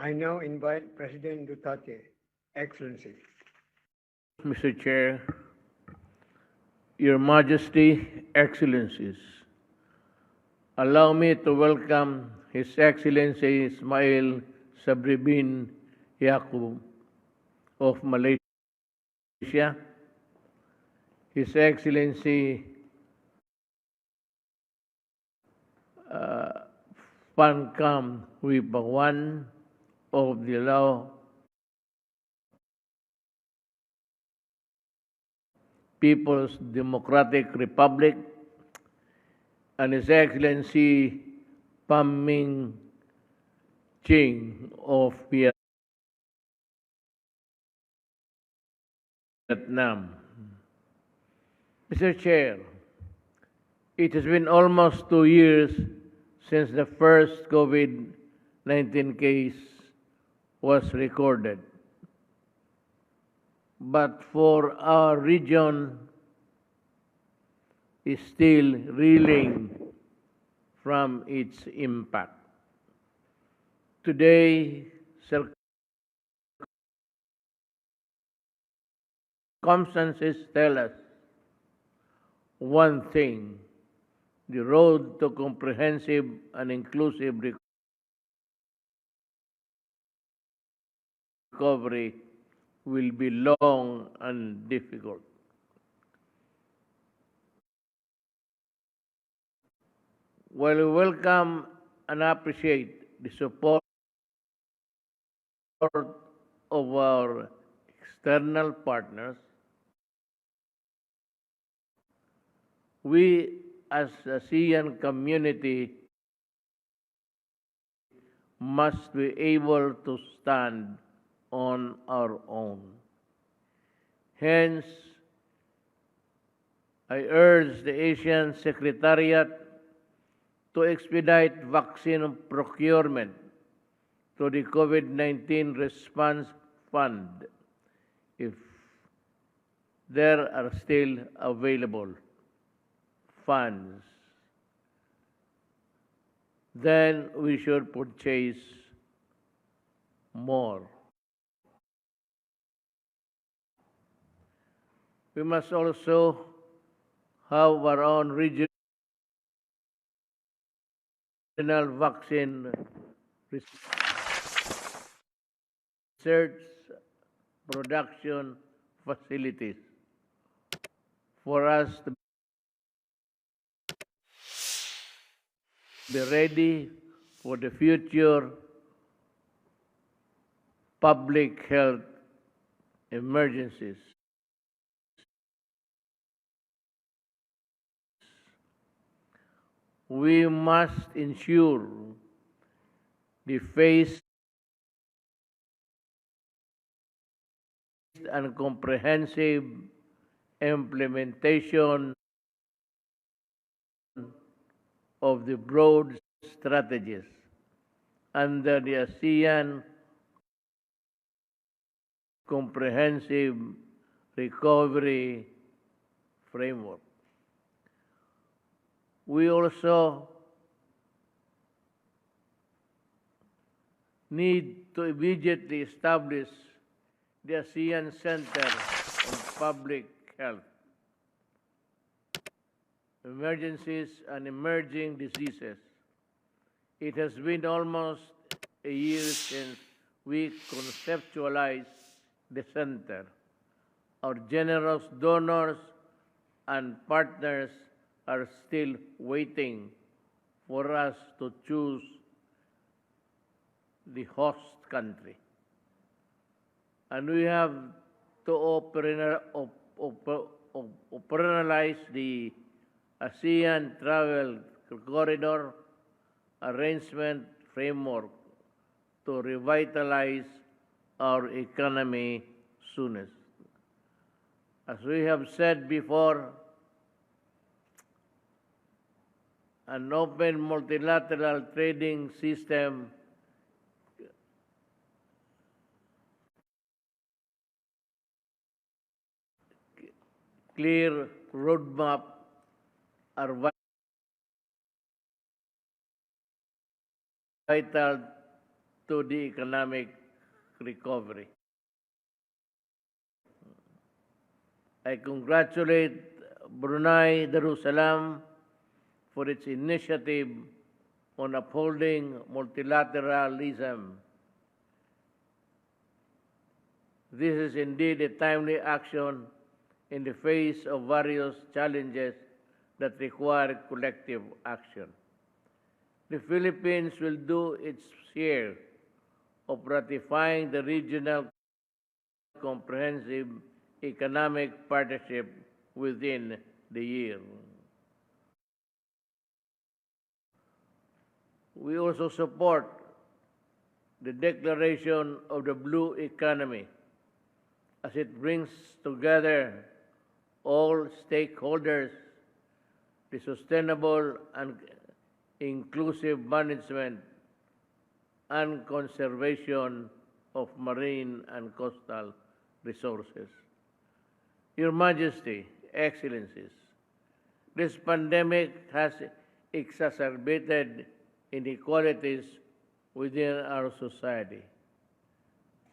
I now invite President Duterte, Excellency. Mr. Chair, Your Majesty, Excellencies, allow me to welcome His Excellency Ismail Sabri bin Yaqub of Malaysia, His Excellency Pan Kam Wipakwan of the Lao People's Democratic Republic, and His Excellency Pham Minh Chinh of Vietnam. Mr. Chair, it has been almost 2 years since the first COVID-19 case was recorded. But for our region is still reeling from its impact. Today, circumstances tell us one thing: the road to comprehensive and inclusive recovery will be long and difficult. While we welcome and appreciate the support of our external partners, we as ASEAN community must be able to stand on our own. Hence, I urge the ASEAN Secretariat to expedite vaccine procurement to the COVID-19 response fund if there are still available funds. Then we should purchase more. We must also have our own regional vaccine research production facilities for us to be ready for the future public health emergencies. We must ensure the phased and comprehensive implementation of the broad strategies under the ASEAN Comprehensive Recovery Framework. We also need to immediately establish the ASEAN Center on Public Health, Emergencies and Emerging Diseases. It has been almost a year since we conceptualized the center. Our generous donors and partners are still waiting for us to choose the host country. And we have to operationalize the ASEAN Travel Corridor Arrangement Framework to revitalize our economy soonest. As we have said before, an open multilateral trading system clear roadmap are vital to the economic recovery. I congratulate Brunei Darussalam for its initiative on upholding multilateralism. This is indeed a timely action in the face of various challenges that require collective action. The Philippines will do its share of ratifying the Regional Comprehensive Economic Partnership within the year. We also support the declaration of the Blue Economy as it brings together all stakeholders, the sustainable and inclusive management and conservation of marine and coastal resources. Your Majesty, Excellencies, this pandemic has exacerbated inequalities within our society.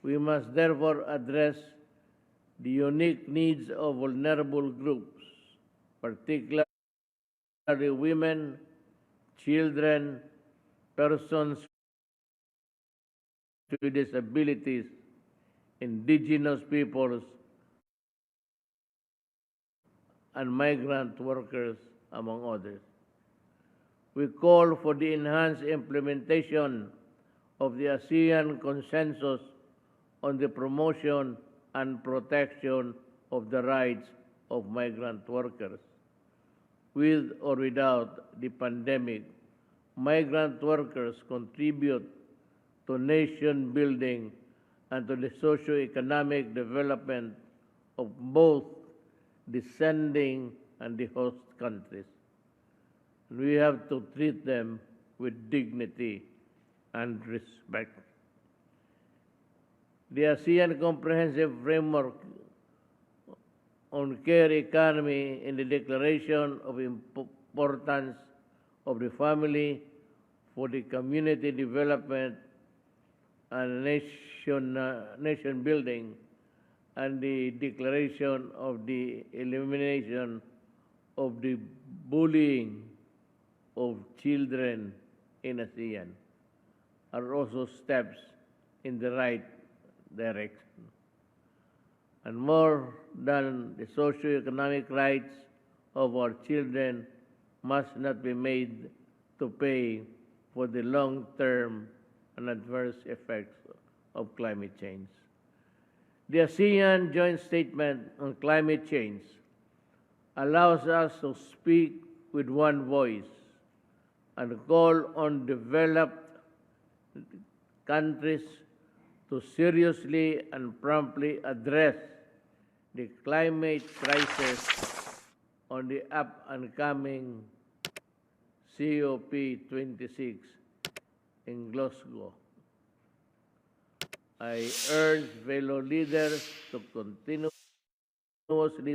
We must therefore address the unique needs of vulnerable groups, particularly women, children, persons with disabilities, indigenous peoples, and migrant workers, among others. We call for the enhanced implementation of the ASEAN Consensus on the promotion and protection of the rights of migrant workers. With or without the pandemic, migrant workers contribute to nation building and to the socio-economic development of both the sending and the host countries. We have to treat them with dignity and respect. The ASEAN Comprehensive Framework on Care Economy in the Declaration of Importance of the Family for the Community Development and Nation Building, and the Declaration of the Elimination of the Bullying of Children in ASEAN are also steps in the right direction. And more than the socio-economic rights of our children must not be made to pay for the long-term and adverse effects of climate change. The ASEAN Joint Statement on Climate Change allows us to speak with one voice and call on developed countries to seriously and promptly address the climate crisis on the up-and-coming COP26 in Glasgow. I urge fellow leaders to continuously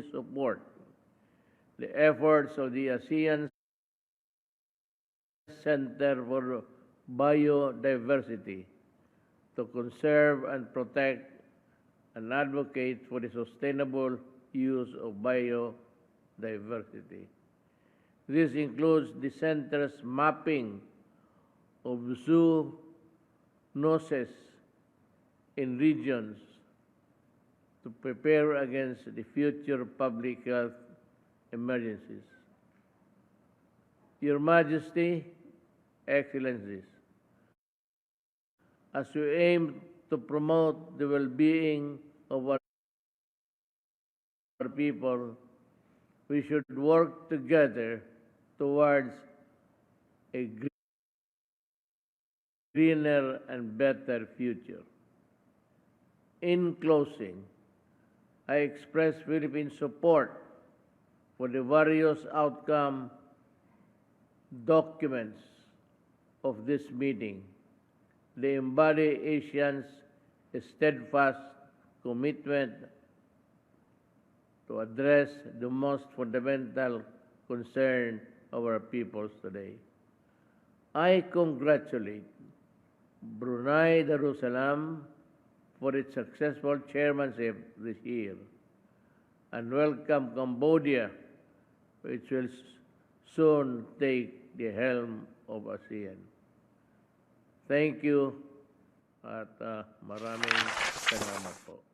support the efforts of the ASEAN Center for Biodiversity to conserve and protect and advocate for the sustainable use of biodiversity. This includes the Center's mapping of zoonoses in regions to prepare against the future public health emergencies. Your Majesty, Excellencies, as we aim to promote the well-being of our people, we should work together towards a greener and better future. In closing, I express Philippine support for the various outcome documents of this meeting. They embody ASEAN's steadfast commitment to address the most fundamental concern of our peoples today. I congratulate Brunei Darussalam for its successful chairmanship this year, and welcome Cambodia, which will soon take the helm of ASEAN. Thank you at maraming salamat po.